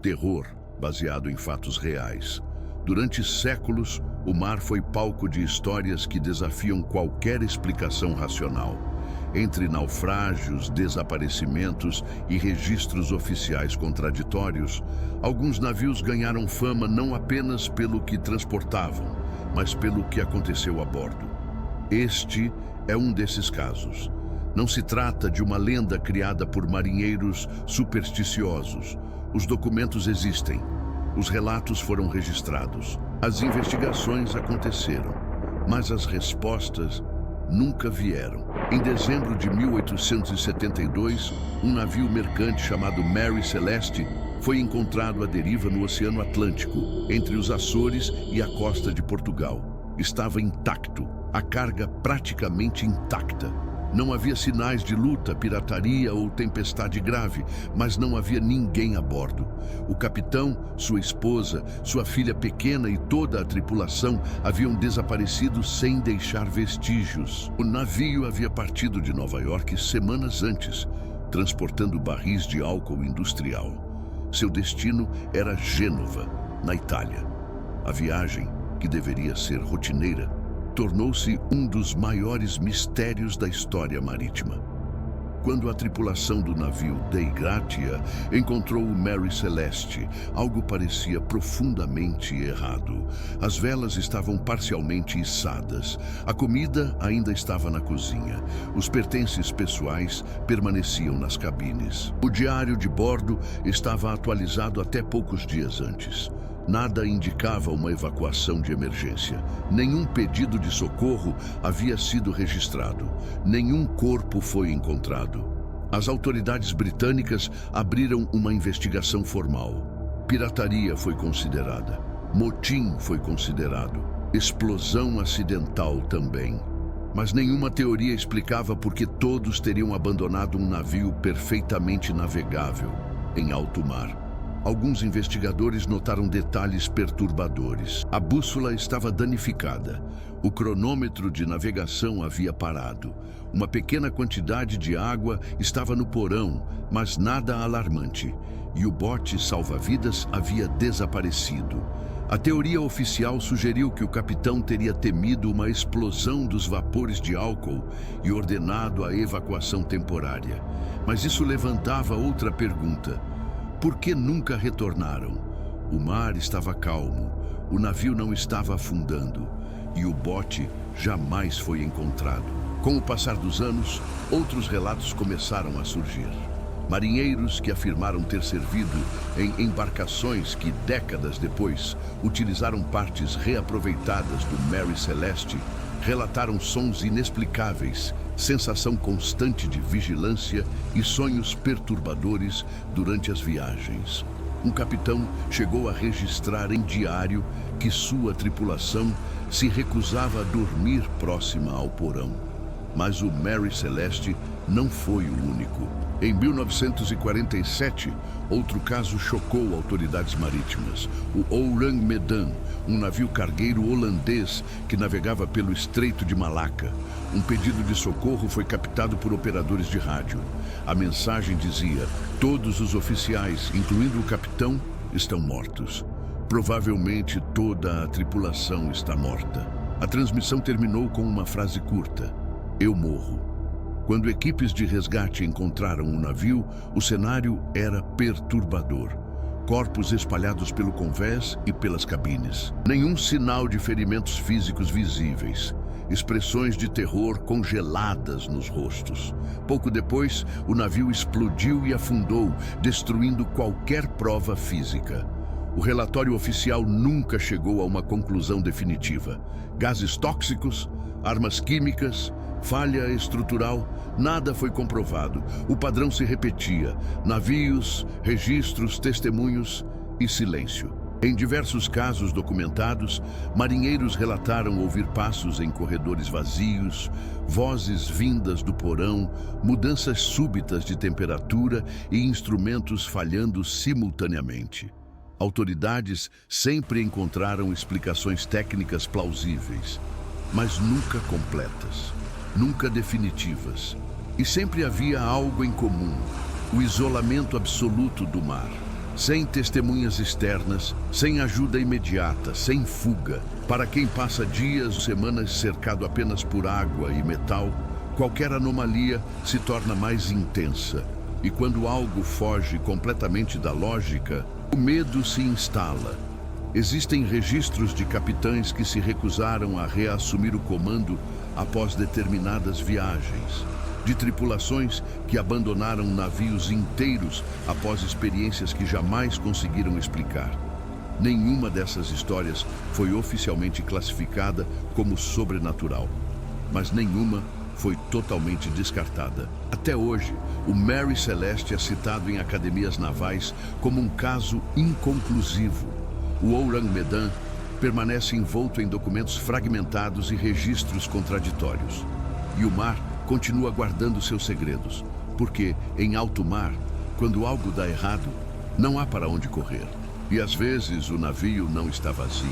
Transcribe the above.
terror baseado em fatos reais. Durante séculos, o mar foi palco de histórias que desafiam qualquer explicação racional. Entre naufrágios, desaparecimentos e registros oficiais contraditórios, alguns navios ganharam fama não apenas pelo que transportavam, mas pelo que aconteceu a bordo. Este é um desses casos. Não se trata de uma lenda criada por marinheiros supersticiosos. Os documentos existem. Os relatos foram registrados. As investigações aconteceram, mas as respostas nunca vieram. Em dezembro de 1872, um navio mercante chamado Mary Celeste foi encontrado à deriva no Oceano Atlântico, entre os Açores e a costa de Portugal. Estava intacto, a carga praticamente intacta. Não havia sinais de luta, pirataria ou tempestade grave, mas não havia ninguém a bordo. O capitão, sua esposa, sua filha pequena e toda a tripulação haviam desaparecido sem deixar vestígios. O navio havia partido de Nova York semanas antes, transportando barris de álcool industrial. Seu destino era Gênova, na Itália. A viagem, que deveria ser rotineira, tornou-se um dos maiores mistérios da história marítima. Quando a tripulação do navio Dei Gratia encontrou o Mary Celeste, algo parecia profundamente errado. As velas estavam parcialmente içadas, a comida ainda estava na cozinha, os pertences pessoais permaneciam nas cabines. O diário de bordo estava atualizado até poucos dias antes. Nada indicava uma evacuação de emergência. Nenhum pedido de socorro havia sido registrado. Nenhum corpo foi encontrado. As autoridades britânicas abriram uma investigação formal. Pirataria foi considerada. Motim foi considerado. Explosão acidental também. Mas nenhuma teoria explicava por que todos teriam abandonado um navio perfeitamente navegável em alto mar. Alguns investigadores notaram detalhes perturbadores. A bússola estava danificada. O cronômetro de navegação havia parado. Uma pequena quantidade de água estava no porão, mas nada alarmante. E o bote salva-vidas havia desaparecido. A teoria oficial sugeriu que o capitão teria temido uma explosão dos vapores de álcool e ordenado a evacuação temporária. Mas isso levantava outra pergunta. Por que nunca retornaram? O mar estava calmo, o navio não estava afundando e o bote jamais foi encontrado. Com o passar dos anos, outros relatos começaram a surgir. Marinheiros que afirmaram ter servido em embarcações que, décadas depois, utilizaram partes reaproveitadas do Mary Celeste, relataram sons inexplicáveis, sensação constante de vigilância e sonhos perturbadores durante as viagens. Um capitão chegou a registrar em diário que sua tripulação se recusava a dormir próxima ao porão. Mas o Mary Celeste não foi o único. Em 1947, outro caso chocou autoridades marítimas. O Orang Medan, um navio cargueiro holandês que navegava pelo Estreito de Malaca. Um pedido de socorro foi captado por operadores de rádio. A mensagem dizia: todos os oficiais, incluindo o capitão, estão mortos. Provavelmente toda a tripulação está morta. A transmissão terminou com uma frase curta: eu morro. Quando equipes de resgate encontraram o navio, o cenário era perturbador. Corpos espalhados pelo convés e pelas cabines. Nenhum sinal de ferimentos físicos visíveis. Expressões de terror congeladas nos rostos. Pouco depois, o navio explodiu e afundou, destruindo qualquer prova física. O relatório oficial nunca chegou a uma conclusão definitiva. Gases tóxicos, armas químicas, falha estrutural, nada foi comprovado. O padrão se repetia: navios, registros, testemunhos e silêncio. Em diversos casos documentados, marinheiros relataram ouvir passos em corredores vazios, vozes vindas do porão, mudanças súbitas de temperatura e instrumentos falhando simultaneamente. Autoridades sempre encontraram explicações técnicas plausíveis, mas nunca completas, nunca definitivas. E sempre havia algo em comum: o isolamento absoluto do mar. sem testemunhas externas, sem ajuda imediata, sem fuga. Para quem passa dias ou semanas cercado apenas por água e metal, qualquer anomalia se torna mais intensa. E quando algo foge completamente da lógica, o medo se instala. Existem registros de capitães que se recusaram a reassumir o comando após determinadas viagens, de tripulações que abandonaram navios inteiros após experiências que jamais conseguiram explicar. Nenhuma dessas histórias foi oficialmente classificada como sobrenatural, mas nenhuma foi totalmente descartada. Até hoje, o Mary Celeste é citado em academias navais como um caso inconclusivo. O Ourang Medan permanece envolto em documentos fragmentados e registros contraditórios. E o mar continua guardando seus segredos, porque em alto mar, quando algo dá errado, não há para onde correr. E às vezes o navio não está vazio.